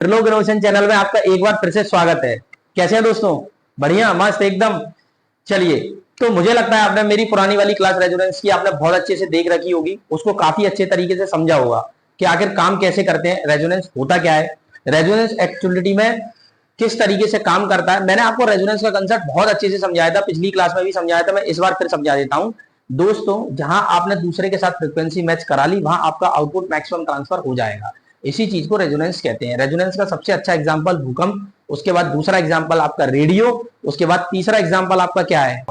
Trilok innovation channel में आपका एक बार फिर से स्वागत है। कैसे हैं दोस्तों? बढ़िया, मस्त एकदम। चलिए, तो मुझे लगता है आपने मेरी पुरानी वाली क्लास रेजोनेंस की आपने बहुत अच्छे से देख रखी होगी, उसको काफी अच्छे तरीके से समझा होगा कि आखिर काम कैसे करते हैं, रेजोनेंस होता क्या है, रेजोनेंस एक्चुअलिटी में किस तरीके से काम करता है। मैंने आपको रेजोनेंस का कंसेप्ट बहुत अच्छे से समझाया था, पिछली क्लास में भी समझाया था, मैं इस बार फिर समझा देता हूं। दोस्तों, जहां आपने दूसरे के साथ फ्रीक्वेंसी मैच करा ली, वहां आपका आउटपुट मैक्सिमम ट्रांसफर हो जाएगा। इसी चीज को रेजोनेंस कहते हैं। रेजोनेंस का सबसे अच्छा एग्जांपल भूकंप, उसके बाद दूसरा एग्जांपल आपका रेडियो, उसके बाद तीसरा एग्जांपल आपका क्या है।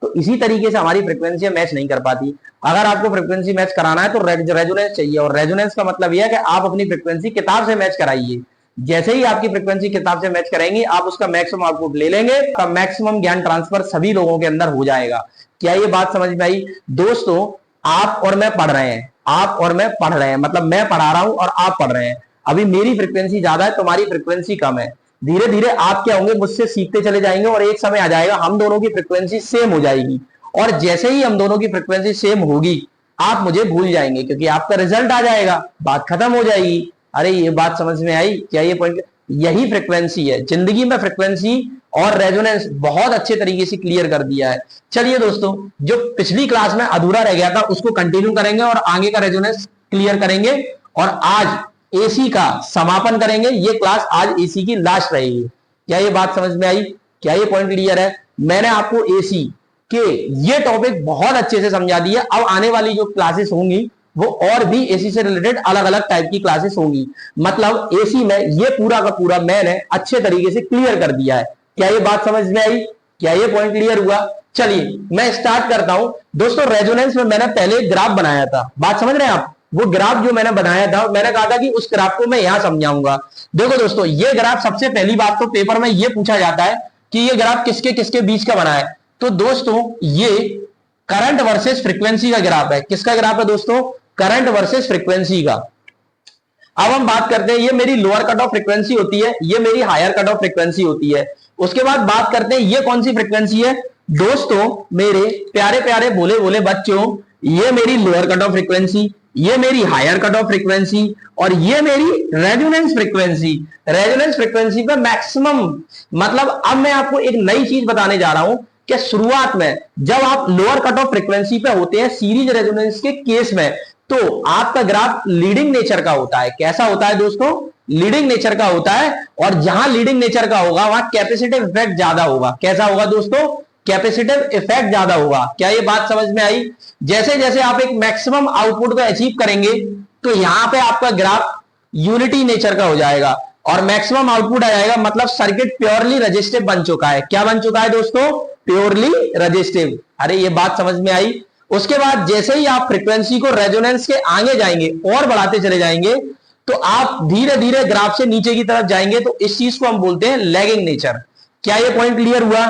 तो इसी तरीके से हमारी फ्रीक्वेंसी मैच नहीं कर पाती। अगर आपको फ्रीक्वेंसी मैच कराना है तो रेजोनेंस चाहिए, और रेजोनेंस का मतलब यह है कि आप अपनी फ्रीक्वेंसी किताब से मैच कराइए। जैसे ही आपकी फ्रीक्वेंसी किताब से मैच करेंगे, आप उसका मैक्सिमम आउटपुट ले लेंगे, का मैक्सिमम ज्ञान ट्रांसफर सभी लोगों के अंदर हो जाएगा। क्या ये बात समझ में आई? दोस्तों, आप और मैं पढ़ रहे हैं, आप और मैं पढ़ रहे हैं, मतलब मैं पढ़ा रहा हूं और आप पढ़ रहे हैं। अभी मेरी फ्रीक्वेंसी ज्यादा है, तुम्हारी फ्रीक्वेंसी कम है। धीरे धीरे आप क्या होंगे, मुझसे सीखते चले जाएंगे, और एक समय आ जाएगा हम दोनों की फ्रीक्वेंसी सेम हो जाएगी। और जैसे ही हम दोनों की फ्रीक्वेंसी सेम होगी, आप मुझे भूल जाएंगे, क्योंकि आपका रिजल्ट आ जाएगा, बात खत्म हो जाएगी। अरे ये बात समझ में आई? क्या ये पॉइंट, यही फ्रीक्वेंसी है जिंदगी में। फ्रीक्वेंसी और रेजोनेंस बहुत अच्छे तरीके से क्लियर कर दिया है। चलिए दोस्तों, जो पिछली क्लास में अधूरा रह गया था उसको कंटिन्यू करेंगे और आगे का रेजोनेंस क्लियर करेंगे, और आज एसी का समापन करेंगे। ये क्लास आज एसी की लास्ट रहेगी। क्या ये बात समझ में आई? क्या ये पॉइंट क्लियर है? मैंने आपको एसी के ये टॉपिक बहुत अच्छे से समझा दिया। अब आने वाली जो क्लासेस होंगी वो और भी एसी से रिलेटेड अलग अलग टाइप की क्लासेस होंगी। मतलब एसी में ये पूरा का पूरा मैंने अच्छे तरीके से क्लियर कर दिया है। क्या ये बात समझ में आई? क्या ये पॉइंट क्लियर हुआ? चलिए मैं स्टार्ट करता हूं। दोस्तों, रेजोनेंस में मैंने पहले ग्राफ बनाया था, बात समझ रहे हैं आप? वो ग्राफ जो मैंने बनाया था, मैंने कहा था कि उस ग्राफ को मैं यहां समझाऊंगा। देखो दोस्तों, ये ग्राफ, सबसे पहली बात तो पेपर में ये पूछा जाता है कि ये ग्राफ किसके किसके बीच का बना है। तो दोस्तों, ये करंट वर्सेस फ्रीक्वेंसी का ग्राफ है। किसका ग्राफ है दोस्तों? करंट वर्सेस फ्रीक्वेंसी का। अब हम बात करते हैं, ये मेरी लोअर कट ऑफ फ्रीक्वेंसी होती है, ये मेरी हायर कट ऑफ फ्रीक्वेंसी होती है। उसके बाद बात करते हैं ये कौन सी फ्रीक्वेंसी है। दोस्तों, मेरे प्यारे प्यारे भोले भोले बच्चों, ये मेरी लोअर कट ऑफ फ्रीक्वेंसी, ये मेरी हायर कट ऑफ फ्रीक्वेंसी, और ये मेरी रेजोनेंस फ्रीक्वेंसी। रेजोनेंस फ्रीक्वेंसी पे मैक्सिमम, मतलब अब मैं आपको एक नई चीज बताने जा रहा हूं कि शुरुआत में जब आप लोअर कट ऑफ फ्रीक्वेंसी पे होते हैं सीरीज रेजोनेंस के केस में, तो आपका ग्राफ लीडिंग नेचर का होता है। कैसा होता है दोस्तों? लीडिंग नेचर का होता है। और जहां लीडिंग नेचर का होगा वहां कैपेसिटिव इफेक्ट ज्यादा होगा। कैसा होगा दोस्तों? कैपेसिटिव इफेक्ट ज्यादा होगा। क्या ये बात समझ में आई? जैसे जैसे आप एक मैक्सिमम आउटपुट को अचीव करेंगे, तो यहां पे आपका ग्राफ यूनिटी नेचर का हो जाएगा और मैक्सिमम आउटपुट आ जाएगा, मतलब सर्किट प्योरली रजिस्टिव बन चुका है। क्या बन चुका है दोस्तों? Purely resistive. अरे ये बात समझ में आई? उसके बाद जैसे ही आप फ्रीक्वेंसी को रेजोनेंस के आगे जाएंगे और बढ़ाते चले जाएंगे, तो आप धीरे धीरे ग्राफ से नीचे की तरफ जाएंगे। तो इस चीज को हम बोलते हैं लैगिंग नेचर। क्या ये पॉइंट क्लियर हुआ?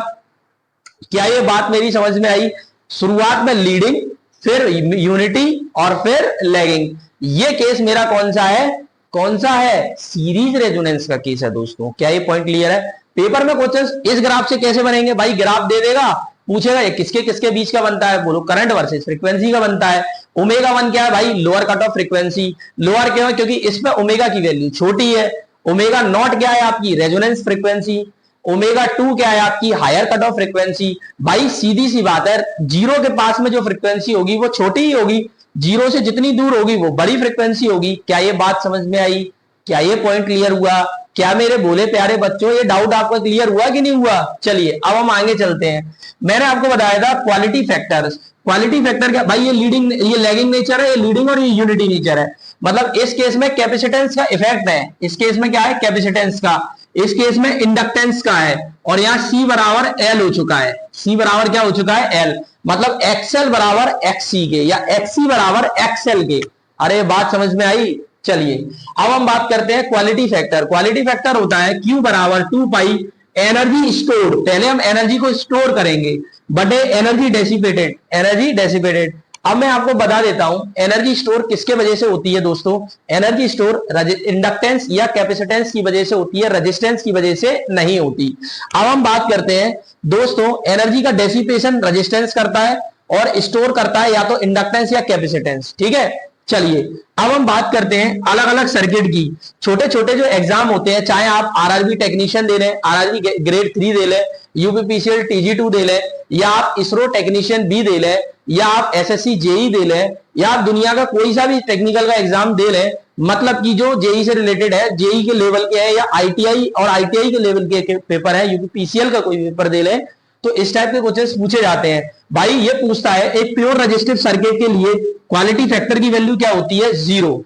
क्या ये बात मेरी समझ में आई? शुरुआत में लीडिंग, फिर यूनिटी, और फिर लैगिंग। ये केस मेरा कौन सा है? कौन सा है? सीरीज रेजोनेंस का केस है दोस्तों। क्या ये पॉइंट क्लियर है? पेपर में क्वेश्चन इस ग्राफ से कैसे बनेंगे भाई? ग्राफ दे देगा, पूछेगा ये किसके किसके बीच का बनता है, बोलो करंट वर्सेस फ्रीक्वेंसी का बनता है। ओमेगा 1 क्या है भाई? Lower cut off frequency. Lower क्यों है? क्योंकि इसमें ओमेगा की वैल्यू छोटी है। ओमेगा नॉट क्या है? आपकी रेजोनेंस फ्रीक्वेंसी। ओमेगा 2 क्या है? आपकी हायर कट ऑफ फ्रीक्वेंसी। भाई सीधी सी बात है, जीरो के पास में जो फ्रीक्वेंसी होगी वो छोटी ही होगी, जीरो से जितनी दूर होगी वो बड़ी फ्रीक्वेंसी होगी। क्या ये बात समझ में आई? क्या ये पॉइंट क्लियर हुआ? क्या मेरे भोले प्यारे बच्चों, ये डाउट आपका क्लियर हुआ कि नहीं हुआ? चलिए अब हम आगे चलते हैं। मैंने आपको बताया था क्वालिटी फैक्टर्स। क्वालिटी फैक्टर क्या भाई? ये लीडिंग, ये लैगिंग नेचर है, ये लीडिंग और ये यूनिटी नेचर है। मतलब इस केस में कैपेसिटेंस का इफेक्ट है। इस केस में क्या है? कैपेसिटेंस का। इस केस में इंडक्टेंस का है। और यहां C बराबर L हो चुका है। C बराबर क्या हो चुका है? L। मतलब XL बराबर XC के, या XC बराबर XL के। अरे बात समझ में आई? चलिए अब हम बात करते हैं क्वालिटी फैक्टर। क्वालिटी फैक्टर होता है Q बराबर 2 पाई एनर्जी स्टोर। पहले हम एनर्जी को स्टोर करेंगे बटे एनर्जी डेसिपेटेड। Energy dissipated. अब मैं आपको बता देता हूं एनर्जी स्टोर किसके वजह से होती है दोस्तों। एनर्जी स्टोर इंडक्टेंस या कैपेसिटेंस की वजह से होती है, रेजिस्टेंस की वजह से नहीं होती। अब हम बात करते हैं दोस्तों, एनर्जी का डेसिपेशन रेजिस्टेंस करता है और स्टोर करता है या तो इंडक्टेंस या कैपेसिटेंस। ठीक है, चलिए अब हम बात करते हैं अलग अलग सर्किट की। छोटे छोटे जो एग्जाम होते हैं, चाहे आप आरआरबी टेक्नीशियन दे लें, आरआरबी ग्रेड 3 दे लें, यूपीपीसीएल टीजी 2 दे लें, या आप इसरो टेक्नीशियन बी दे लें, या आप एसएससी जेई दे लें, या आप दुनिया का कोई सा भी टेक्निकल का एग्जाम दे लें, मतलब कि जो जेई से रिलेटेड है, जेई के लेवल के है, या आईटीआई और आईटीआई के लेवल के पेपर है, यूपीपीसीएल का कोई पेपर दे लें, तो इस टाइप के क्वेश्चंस पूछे जाते हैं। भाई ये पूछता है एक प्योर रेजिस्टिव सर्किट के लिए क्वालिटी फैक्टर की वैल्यू क्या होती है? 0।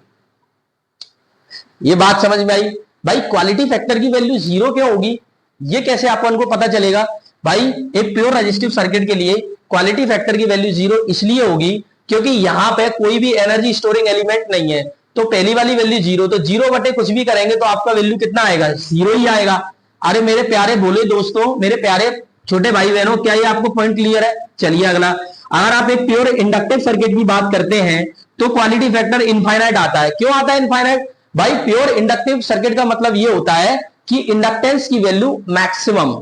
ये बात समझ में आई? भाई क्वालिटी फैक्टर की वैल्यू 0 क्यों होगी, ये कैसे अपन को पता चलेगा? भाई एक प्योर रेजिस्टिव सर्किट के लिए क्वालिटी फैक्टर की वैल्यू 0 इसलिए होगी क्योंकि यहां पे कोई भी एनर्जी स्टोरिंग एलिमेंट नहीं है, तो पहली वाली वैल्यू 0, तो 0 बटे कुछ भी करेंगे तो आपका वैल्यू कितना आएगा? 0 ही आएगा। अरे मेरे प्यारे भोले दोस्तों, मेरे प्यारे छोटे भाई बहनों, क्या ये आपको पॉइंट क्लियर है? चलिए अगला, अगर आप एक प्योर इंडक्टिव सर्किट की बात करते हैं तो क्वालिटी फैक्टर इनफाइनाइट आता है। क्यों आता है इनफाइनाइट? भाई प्योर इंडक्टिव सर्किट का मतलब ये होता है कि इंडक्टेंस की वैल्यू मैक्सिमम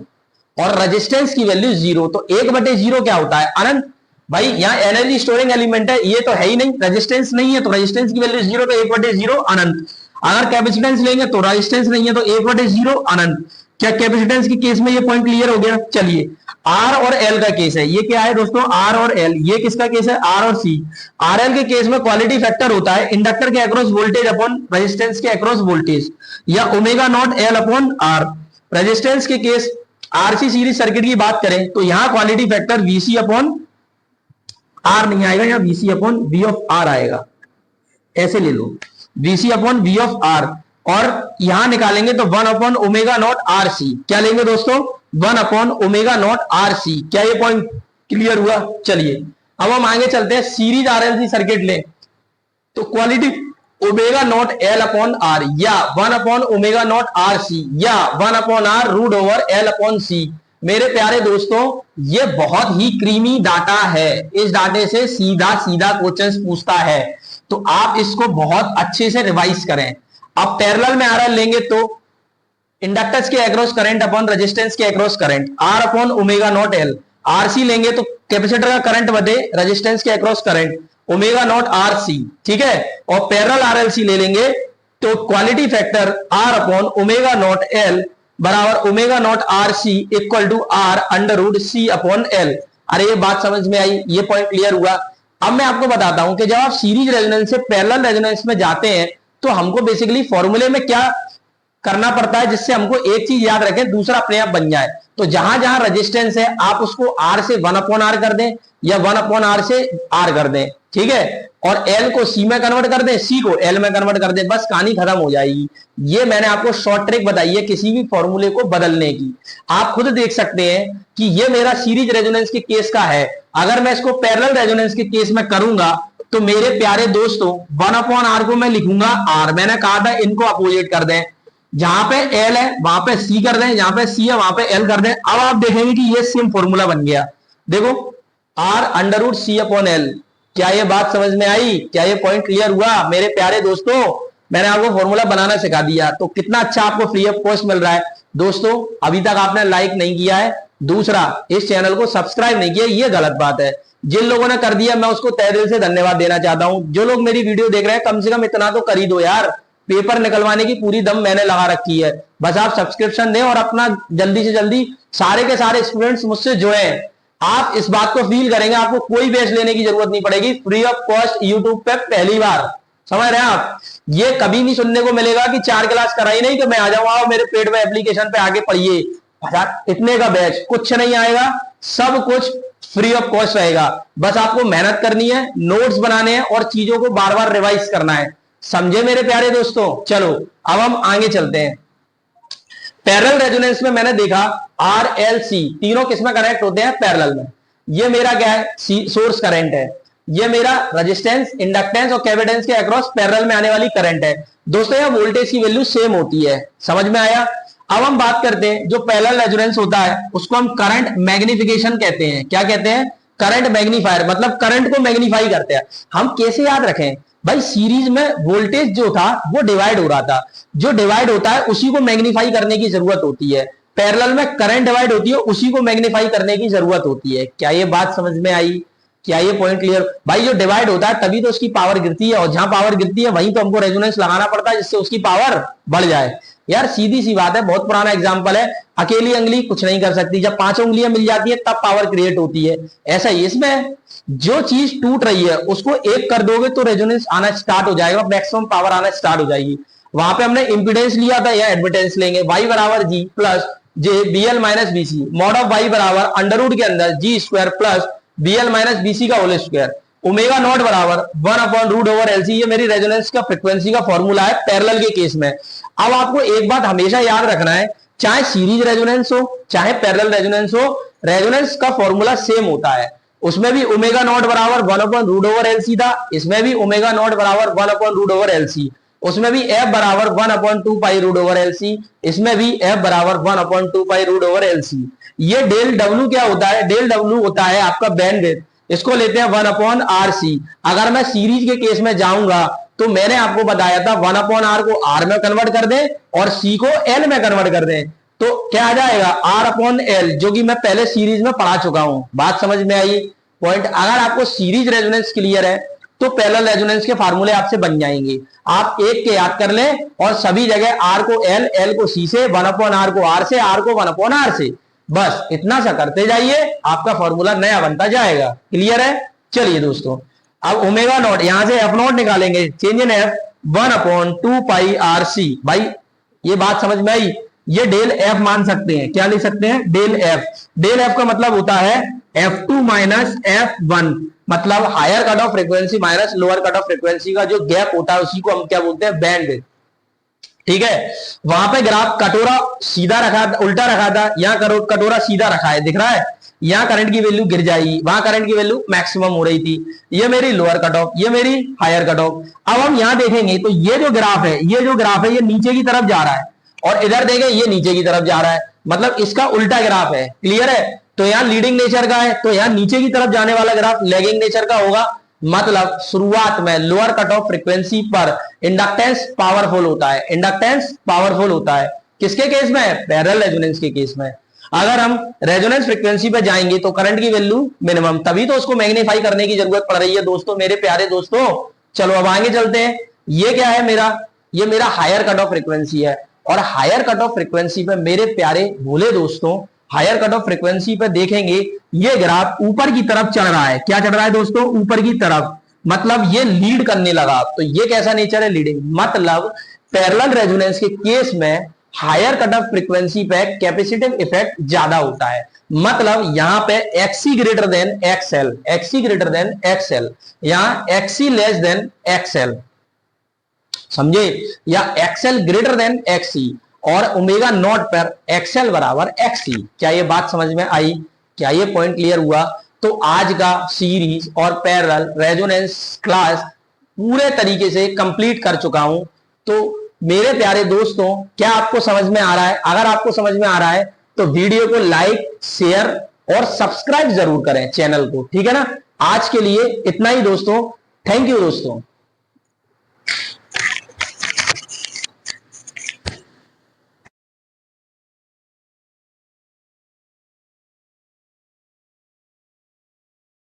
और रेजिस्टेंस की वैल्यू 0, तो 1/0 क्या होता है? अनंत। भाई यहाँ एनर्जी स्टोरिंग एलिमेंट है, ये तो है ही नहीं, रेजिस्टेंस नहीं है, तो रेजिस्टेंस की वैल्यू 0, तो 1/0 अनंत। अगर कैपेसिटेंस लेंगे तो रेजिस्टेंस नहीं है, तो 1/0 अनंत। क्या कैपेसिटेंस के केस में ये पॉइंट क्लियर हो गया? चलिए आर और एल का केस है, ये क्या है दोस्तों? आर और एल। ये किसका केस है? आर और सी। आर एल के केस में क्वालिटी फैक्टर होता है इंडक्टर के अक्रॉस वोल्टेज अपॉन रेजिस्टेंस के अक्रॉस वोल्टेज, या omega naught L upon R. Resistance के केस आरसी सीरीज सर्किट की बात करें तो यहां quality factor VC upon R नहीं आएगा, या VC upon V of R आएगा, ऐसे ले लो, VC upon V of R. और यहां निकालेंगे तो 1 upon omega naught R C. क्या लेंगे दोस्तों? 1 upon omega naught R C. क्या ये पॉइंट क्लियर हुआ? चलिए अब हम आगे चलते हैं, सीरीज आरएलसी सर्किट ले तो quality omega naught L upon R, या 1 upon omega naught R C, या 1 upon R root over L upon C. मेरे प्यारे दोस्तों ये बहुत ही क्रीमी डाटा है, इस डाटे से सीधा सीधा क्वेश्चंस पूछता है, तो आप इसको बहुत अच्छे से रिवाइज करें। अब पैरेलल में आरएल लेंगे तो इंडक्टर्स के अक्रॉस करंट अपॉन रेजिस्टेंस के across current, R upon omega naught L. RC लेंगे तो कैपेसिटर का करंट बटे रेजिस्टेंस के across current, omega naught R C, ठीक है। और पैरेलल आरएलसी ले लेंगे तो quality factor R upon omega naught L बराबर omega naught R C equal to R under root C upon L. अरे ये बात समझ में आई? ये पॉइंट क्लियर हुआ? अब मैं आपको बताता हूं कि जब आप सीरीज रेजोनेंस से पैरेलल रेजोनेंस में जाते हैं तो हमको बेसिकली फॉर्मूले में क्या करना पड़ता है जिससे हमको एक चीज याद रखें, दूसरा अपने आप बन जाए। तो जहां जहां रेजिस्टेंस है आप उसको आर से 1 अपॉन आर कर दें, या 1 अपॉन आर से आर कर दें, ठीक है। और एल को सी में कन्वर्ट कर दें, सी को एल में कन्वर्ट कर दें, बस कहानी खत्म हो जाएगी। ये मैंने आपको शॉर्ट ट्रिक बताई है किसी भी फॉर्मूले को बदलने की। आप खुद देख सकते हैं कि ये मेरा सीरीज रेजोनेंस के केस का है। अगर मैं इसको पैरेलल रेजोनेंस के केस में करूंगा तो मेरे प्यारे दोस्तों 1 अपॉन आर को मैं लिखूंगा आर। मैंने कहा था इनको अपोजिट कर दें, जहां पे एल है वहां पे सी कर दें, जहां पे सी है वहां पे एल कर दें। अब आप देखेंगे कि ये सेम फॉर्मूला बन गया। देखो R under root C upon L. क्या ये बात समझ में आई? क्या ये पॉइंट क्लियर हुआ? मेरे प्यारे दोस्तों मैंने आपको फॉर्मूला बनाना सिखा दिया, तो कितना अच्छा आपको फ्री ऑफ कॉस्ट मिल रहा है। दोस्तों अभी तक आपने लाइक नहीं किया है, दूसरा इस चैनल को सब्सक्राइब नहीं किया, ये गलत बात है। जिन लोगों ने कर दिया मैं उसको तहे दिल से धन्यवाद देना चाहता हूं। जो लोग मेरी वीडियो देख रहे हैं कम से कम इतना तो कर ही दो यार, पेपर निकलवाने की पूरी दम मैंने लगा रखी है। बस आप सब्सक्रिप्शन दें और अपना जल्दी से जल्दी सारे के सारे स्टूडेंट्स मुझसे जुड़े। आप इस बात को फील करेंगे, आपको कोई बैच लेने की जरूरत नहीं पड़ेगी, फ्री ऑफ कॉस्ट यूट्यूब पे पहली बार। समझ रहे हैं आप? ये कभी नहीं सुनने को मिलेगा कि 4 क्लास कराई नहीं तो मैं आ जाऊंगा और मेरे पेड में एप्लीकेशन पे आगे पढ़िए, इतने का बैच, कुछ नहीं आएगा, सब कुछ फ्री ऑफ कॉस्ट रहेगा। बस आपको मेहनत करनी है, नोट्स बनाने हैं और चीजों को बार बार रिवाइज करना है। समझे मेरे प्यारे दोस्तों? चलो अब हम आगे चलते हैं। पैरेलल रेजोनेंस में मैंने देखा आर एल सी तीनों किसमें कनेक्ट होते हैं? पैरेलल में। ये मेरा क्या है? सोर्स करंट है, ये मेरा रेजिस्टेंस, इंडक्टेंस और कैपेसिटेंस के अक्रॉस पैरेलल में आने वाली करंट है। दोस्तों यह वोल्टेज की वैल्यू सेम होती है, समझ में आया? अब हम बात करते हैं जो पैरेलल रेजोनेंस होता है उसको हम करंट मैग्निफिकेशन कहते हैं। क्या कहते हैं? करंट मैग्नीफायर, मतलब करंट को मैग्नीफाई करते हैं। हम कैसे याद रखें? भाई सीरीज में वोल्टेज जो था वो डिवाइड हो रहा था, जो डिवाइड होता है उसी को मैग्नीफाई करने की जरूरत होती है। पैरेलल में करंट डिवाइड होती है, उसी को मैग्नीफाई करने की जरूरत होती है। क्या ये बात समझ में आई? क्या ये पॉइंट क्लियर? भाई जो डिवाइड होता है तभी तो उसकी पावर गिरती है, और जहां पावर गिरती है वहीं तो हमको रेजोनेंस लगाना पड़ता है जिससे उसकी पावर बढ़ जाए। यार सीधी सी बात है, बहुत पुराना एग्जांपल है, अकेली उंगली कुछ नहीं कर सकती, जब 5 उंगलियां मिल जाती है तब पावर क्रिएट होती है। ऐसा ही इसमें जो चीज टूट रही है उसको एक कर दोगे तो रेजोनेंस आना स्टार्ट हो जाएगा, मैक्सिमम पावर आना स्टार्ट हो जाएगी। वहां पे हमने इंपिडेंस लिया था, या एडमिटेंस लेंगे, y बराबर G plus J BL minus BC, mod of y बराबर अंडर रूट के अंदर G square plus BL minus BC का होल स्क्वायर, ओमेगा नॉट बराबर 1 अपॉन रूट ओवर LC। ये मेरी रेजोनेंस का फ्रीक्वेंसी का फॉर्मूला है पैरेलल के केस में। अब आपको एक बात हमेशा याद रखना है, चाहे सीरीज रेजोनेंस हो चाहे पैरेलल रेजोनेंस हो, रेजोनेंस का फॉर्मूला सेम होता है। उसमें भी ओमेगा नॉट बराबर 1 अपॉन रूट ओवर LC था, इसमें भी ओमेगा नॉट बराबर 1 अपॉन रूट ओवर LC, उसमें भी f बराबर 1 upon 2 pi root over LC, इसमें भी f बराबर 1 upon 2 pi root over LC। ये डेल W क्या होता है? डेल W होता है आपका बैंडविड्थ, इसको लेते हैं 1 अपॉन RC। अगर मैं सीरीज के केस में जाऊंगा तो मैंने आपको बताया था 1 अपॉन R को R में कन्वर्ट कर दें और C को L में कन्वर्ट कर दें, तो क्या आ जाएगा R अपॉन L, जो कि मैं पहले सीरीज में पढ़ा चुका हूं। बात समझ में आई? पॉइंट अगर आपको सीरीज रेजोनेंस क्लियर है तो पैरेलल रेजोनेंस के फार्मूले आपसे बन जाएंगे। आप एक के याद कर लें और सभी जगह R को L, L को C से, 1 अपॉन R को R से, R को 1 अपॉन R से, बस इतना सा करते जाइए, आपका फॉर्मूला नया बनता जाएगा। क्लियर है? चलिए दोस्तों, अब ओमेगा नॉट यहां से एफ नॉट निकालेंगे, change in F 1 upon 2 pi RC। भाई ये बात समझ में आई? ये डेल एफ मान सकते हैं, क्या लिख सकते हैं? Del F. डेल एफ का मतलब होता है F2 माइनस F1, मतलब higher cut off frequency minus lower cut off frequency का जो गैप होता है उसी को हम क्या बोलते हैं? बैंड। ठीक है, वहां पे ग्राफ कटोरा सीधा रखा था, उल्टा रखा था, यहाँ कटोरा सीधा रखा है, दिख रहा है? यहाँ करंट की वैल्यू गिर जाएगी, वहां करंट की वैल्यू मैक्सिमम हो रही थी। ये मेरी लोअर कट ऑफ, ये मेरी हायर कट ऑफ। अब हम यहाँ देखेंगे तो ये जो ग्राफ है, ये नीचे की तरफ जा रहा है, और इधर देखें ये नीचे की तरफ जा रहा है, मतलब इसका उल्टा ग्राफ है। क्लियर है? तो यहाँ लीडिंग नेचर का है, तो यहाँ नीचे की तरफ जाने वाला ग्राफ लैगिंग नेचर का होगा, मतलब शुरुआत में लोअर कट ऑफ फ्रीक्वेंसी पर इंडक्टेंस पावरफुल होता है। इंडक्टेंस पावरफुल होता है किसके केस में? पैरेलल रेजोनेंस के केस में। अगर हम रेजोनेंस फ्रीक्वेंसी पे जाएंगे तो करंट की वैल्यू मिनिमम, तभी तो उसको मैग्नीफाई करने की जरूरत पड़ रही है दोस्तों, मेरे प्यारे दोस्तों। चलो अब आगे चलते हैं। ये क्या है मेरा? ये मेरा हायर कट ऑफ फ्रीक्वेंसी है, और हायर कट ऑफ फ्रीक्वेंसी पे मेरे प्यारे भोले दोस्तों, हायर कट ऑफ फ्रीक्वेंसी पे देखेंगे ये ग्राफ ऊपर की तरफ चढ़ रहा है। क्या चढ़ रहा है दोस्तों? ऊपर की तरफ, मतलब ये लीड करने लगा। तो ये कैसा नेचर है? लीडिंग। मतलब पैरेलल रेजोनेंस के केस में हायर कट ऑफ फ्रीक्वेंसी पे कैपेसिटिव इफेक्ट ज्यादा होता है, मतलब यहां पे XC greater than XL, XC greater than XL, यहां XC लेस देन XL, समझे? या XL ग्रेटर देन XC, और ओमेगा नॉट पर XL बराबर XC। क्या ये बात समझ में आई? क्या ये पॉइंट क्लियर हुआ? तो आज का सीरीज और पैरेलल रेजोनेंस क्लास पूरे तरीके से कंप्लीट कर चुका हूं। तो मेरे प्यारे दोस्तों, क्या आपको समझ में आ रहा है? अगर आपको समझ में आ रहा है तो वीडियो को लाइक, शेयर और सब्सक्राइब जरूर करें चैनल को, ठीक है ना? आज के लिए इतना ही दोस्तों, थैंक यू दोस्तों।